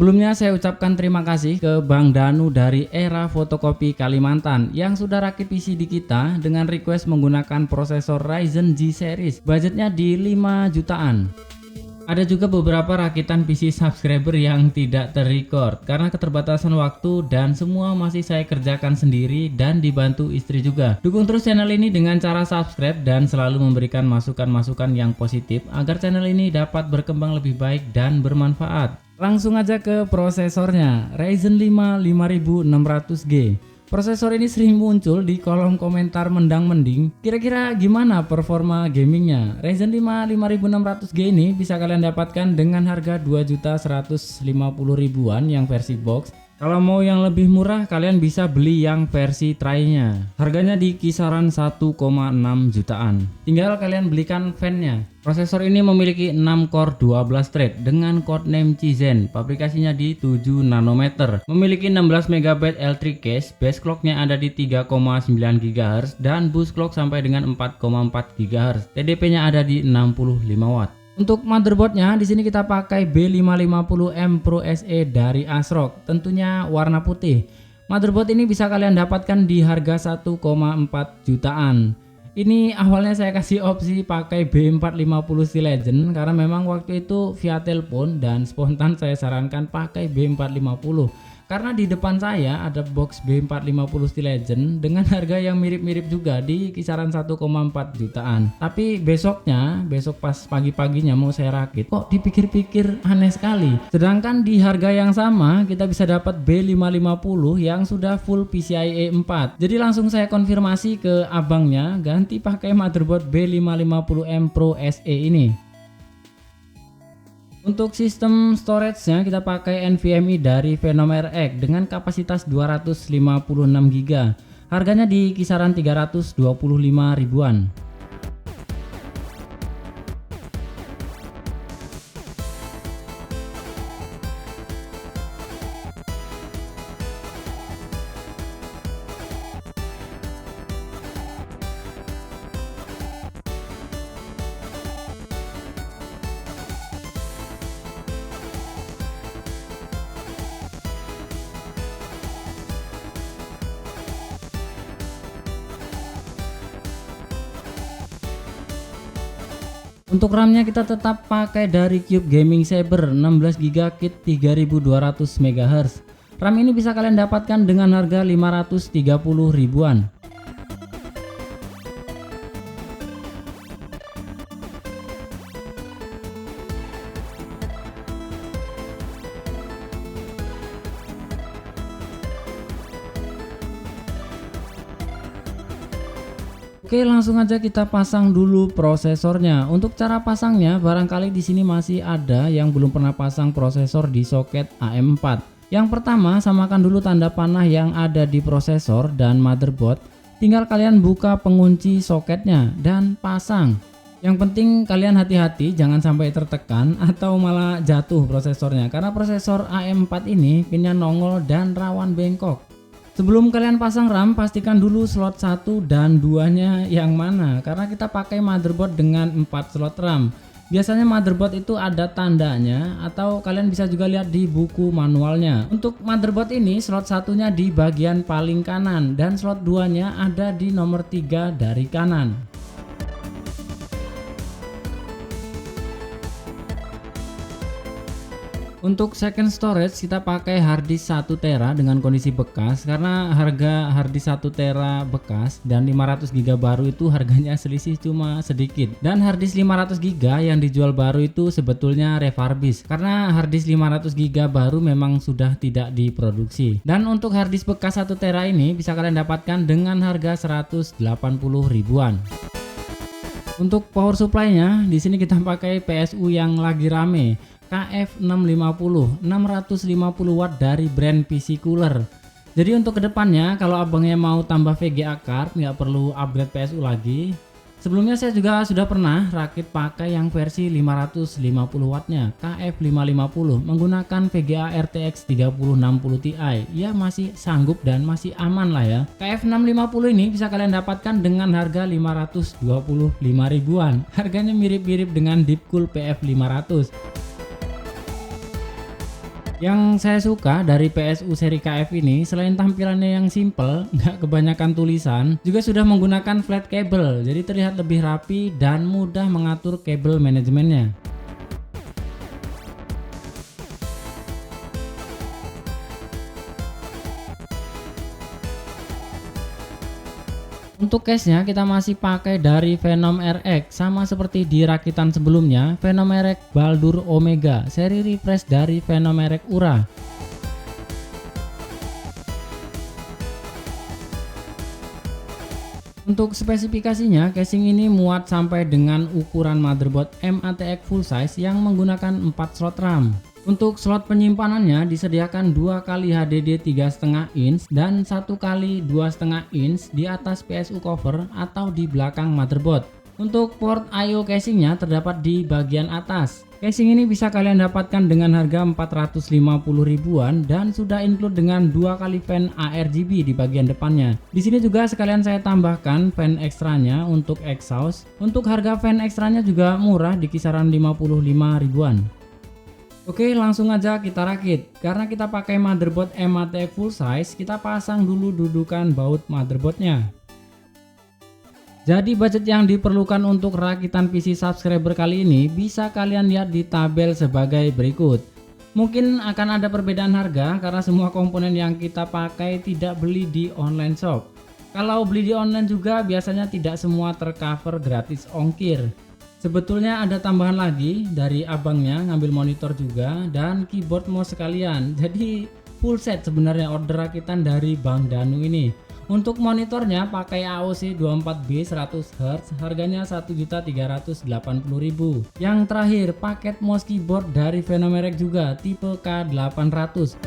Sebelumnya saya ucapkan terima kasih ke Bang Danu dari Era Fotokopi Kalimantan yang sudah rakit PC di kita dengan request menggunakan prosesor Ryzen G series, budgetnya di 5 jutaan. Ada juga beberapa rakitan PC subscriber yang tidak terrecord karena keterbatasan waktu dan semua masih saya kerjakan sendiri dan dibantu istri juga. Dukung terus channel ini dengan cara subscribe dan selalu memberikan masukan-masukan yang positif agar channel ini dapat berkembang lebih baik dan bermanfaat. Langsung aja ke prosesornya, Ryzen 5 5600G. Prosesor ini sering muncul di kolom komentar mendang-mending. Kira-kira gimana performa gamingnya? Ryzen 5 5600G ini bisa kalian dapatkan dengan harga 2.150.000-an yang versi box. Kalau mau yang lebih murah kalian bisa beli yang versi try-nya. Harganya di kisaran 1,6 jutaan. Tinggal kalian belikan fan-nya. Prosesor ini memiliki 6 core 12 thread dengan codename Tizen. Pabrikasinya di 7 nanometer. Memiliki 16 MB L3 cache. Base clocknya ada di 3,9 GHz dan boost clock sampai dengan 4,4 GHz. TDP-nya ada di 65 watt. Untuk motherboardnya di sini kita pakai B550M Pro SE dari ASRock, tentunya warna putih. Motherboard ini bisa kalian dapatkan di harga 1,4 jutaan. Ini awalnya saya kasih opsi pakai B450 Steel Legend karena memang waktu itu via telepon dan spontan saya sarankan pakai B450. Karena di depan saya ada box B450 Steel Legend dengan harga yang mirip-mirip juga di kisaran 1,4 jutaan. Tapi besok pas pagi-paginya mau saya rakit, kok dipikir-pikir aneh sekali. Sedangkan di harga yang sama kita bisa dapat B550 yang sudah full PCIe 4. Jadi langsung saya konfirmasi ke abangnya ganti pakai motherboard B550M Pro SE ini. Untuk sistem storage-nya kita pakai NVMe dari Phenom RX dengan kapasitas 256 GB. Harganya di kisaran 325 ribuan. Untuk RAM-nya kita tetap pakai dari Cube Gaming Saber 16GB kit 3200 MHz. RAM ini bisa kalian dapatkan dengan harga 530 ribuan. Oke, langsung aja kita pasang dulu prosesornya. Untuk cara pasangnya, barangkali di sini masih ada yang belum pernah pasang prosesor di soket AM4. Yang pertama, samakan dulu tanda panah yang ada di prosesor dan motherboard. Tinggal kalian buka pengunci soketnya dan pasang. Yang penting kalian hati-hati jangan sampai tertekan atau malah jatuh prosesornya, karena prosesor AM4 ini pinnya nongol dan rawan bengkok. Sebelum kalian pasang RAM, pastikan dulu slot 1 dan 2-nya yang mana, karena kita pakai motherboard dengan 4 slot RAM. Biasanya motherboard itu ada tandanya atau kalian bisa juga lihat di buku manualnya. Untuk motherboard ini slot 1-nya di bagian paling kanan dan slot 2-nya ada di nomor 3 dari kanan. Untuk second storage kita pakai harddisk 1 tera dengan kondisi bekas, karena harga harddisk 1 tera bekas dan 500 GB baru itu harganya selisih cuma sedikit. Dan harddisk 500 GB yang dijual baru itu sebetulnya refurbished, karena harddisk 500 GB baru memang sudah tidak diproduksi. Dan untuk harddisk bekas 1 tera ini bisa kalian dapatkan dengan harga 180 ribuan. Untuk power supply-nya di sini kita pakai PSU yang lagi rame, KF650 650 watt dari brand PC Cooler. Jadi untuk kedepannya kalau abangnya mau tambah VGA card nggak perlu upgrade PSU lagi. Sebelumnya saya juga sudah pernah rakit pakai yang versi 550 wattnya KF550 menggunakan VGA RTX 3060 Ti. Ya masih sanggup dan masih aman lah ya. KF650 ini bisa kalian dapatkan dengan harga 525 ribuan. Harganya mirip-mirip dengan Deepcool PF500. Yang saya suka dari PSU seri KF ini, selain tampilannya yang simple, nggak kebanyakan tulisan, juga sudah menggunakan flat cable, jadi terlihat lebih rapi dan mudah mengatur kabel manajemennya. Untuk case-nya kita masih pakai dari Venom RX, sama seperti di rakitan sebelumnya, Venom RX Baldur Omega, seri refresh dari Venom RX Ura. Untuk spesifikasinya, casing ini muat sampai dengan ukuran motherboard MATX full size yang menggunakan 4 slot RAM. Untuk slot penyimpanannya disediakan 2 kali HDD 3,5 inch dan 1 kali 2,5 inch di atas PSU cover atau di belakang motherboard. Untuk port I/O casingnya terdapat di bagian atas. Casing ini bisa kalian dapatkan dengan harga 450 ribuan dan sudah include dengan 2 kali fan ARGB di bagian depannya. Di sini juga sekalian saya tambahkan fan ekstranya untuk exhaust. Untuk harga fan ekstranya juga murah di kisaran 55 ribuan. Oke, langsung aja kita rakit. Karena kita pakai motherboard MATX full size, kita pasang dulu dudukan baut motherboardnya. Jadi budget yang diperlukan untuk rakitan PC subscriber kali ini bisa kalian lihat di tabel sebagai berikut. Mungkin akan ada perbedaan harga karena semua komponen yang kita pakai tidak beli di online shop. Kalau beli di online juga biasanya tidak semua tercover gratis ongkir. Sebetulnya ada tambahan lagi dari abangnya, ngambil monitor juga dan keyboard mouse sekalian. Jadi full set sebenarnya order rakitan dari Bang Danu ini. Untuk monitornya pakai AOC 24B 100Hz, harganya 1.380.000. Yang terakhir paket mouse keyboard dari Venom RX juga tipe K800.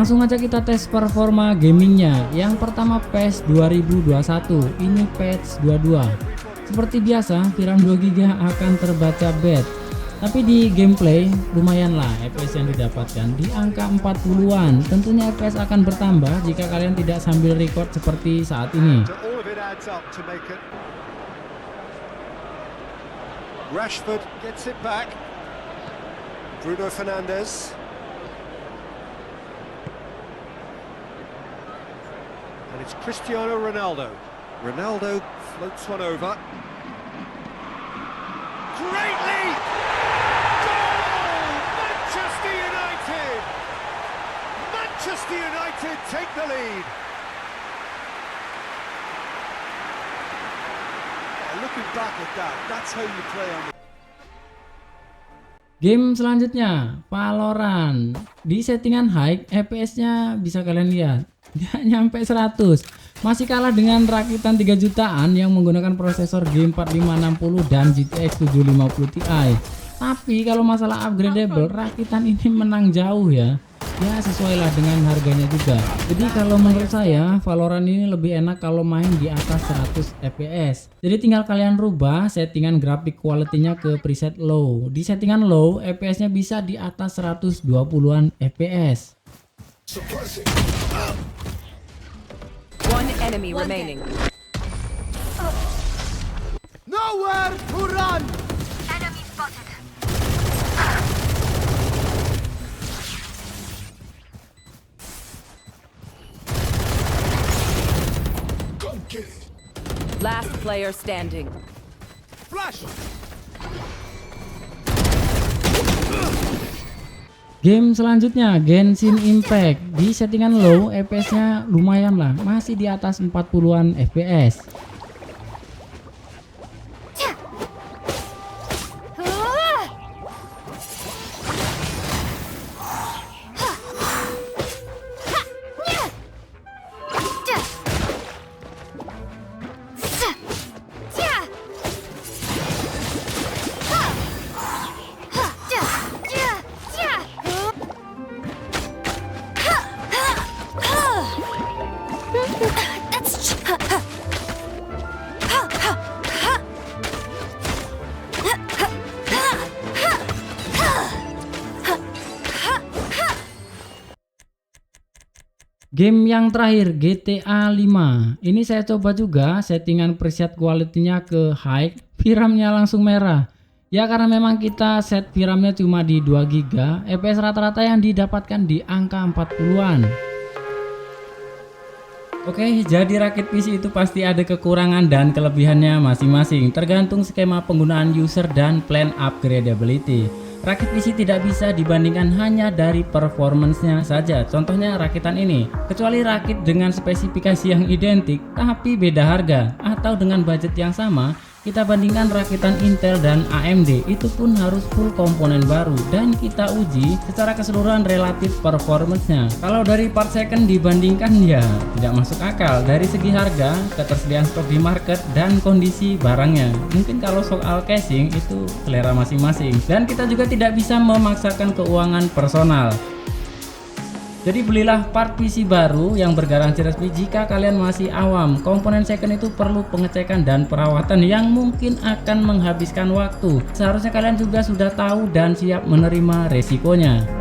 Langsung aja kita tes performa gamingnya. Yang pertama PES 2021, ini patch 22. Seperti biasa VRAM 2GB akan terbaca bad, tapi di gameplay lumayan lah FPS yang didapatkan di angka 40-an. Tentunya FPS akan bertambah jika kalian tidak sambil record seperti saat ini. Rashford gets it back. Bruno Fernandes. And it's Cristiano Ronaldo. Ronaldo floats one over. Great lead! Goal! Manchester United! Manchester United take the lead. Looking back at that, that's how you play on the... Game selanjutnya Valorant. Di settingan high FPS nya bisa kalian lihat nggak nyampe 100. Masih kalah dengan rakitan 3 jutaan yang menggunakan prosesor G4560 dan GTX 750 Ti. Tapi kalau masalah upgradable, rakitan ini menang jauh ya. Ya sesuailah dengan harganya juga. Jadi kalau menurut saya Valorant ini lebih enak kalau main di atas 100 fps. Jadi tinggal kalian rubah settingan grafik quality-nya ke preset low. Di settingan low fps-nya bisa di atas 120-an fps. One enemy remaining. Nowhere to run! Enemy spotted. Last player standing. Flash! Game selanjutnya Genshin Impact. Di settingan low fps-nya lumayan lah, masih di atas 40-an fps. Game yang terakhir GTA 5. Ini saya coba juga settingan preset quality-nya ke high, VRAM-nya langsung merah. Ya karena memang kita set VRAM-nya cuma di 2 GB, fps rata-rata yang didapatkan di angka 40-an. Oke, jadi rakit PC itu pasti ada kekurangan dan kelebihannya masing-masing, tergantung skema penggunaan user dan plan upgradability. Rakit PC tidak bisa dibandingkan hanya dari performance-nya saja. Contohnya rakitan ini, kecuali rakit dengan spesifikasi yang identik tapi beda harga, atau dengan budget yang sama, kita bandingkan rakitan Intel dan AMD, itu pun harus full komponen baru dan kita uji secara keseluruhan relatif performance-nya. Kalau dari part second dibandingkan ya tidak masuk akal dari segi harga, ketersediaan stok di market, dan kondisi barangnya. Mungkin kalau soal casing itu selera masing-masing, dan kita juga tidak bisa memaksakan keuangan personal. Jadi belilah part PC baru yang bergaransi resmi jika kalian masih awam. Komponen second itu perlu pengecekan dan perawatan yang mungkin akan menghabiskan waktu. Seharusnya kalian juga sudah tahu dan siap menerima resikonya.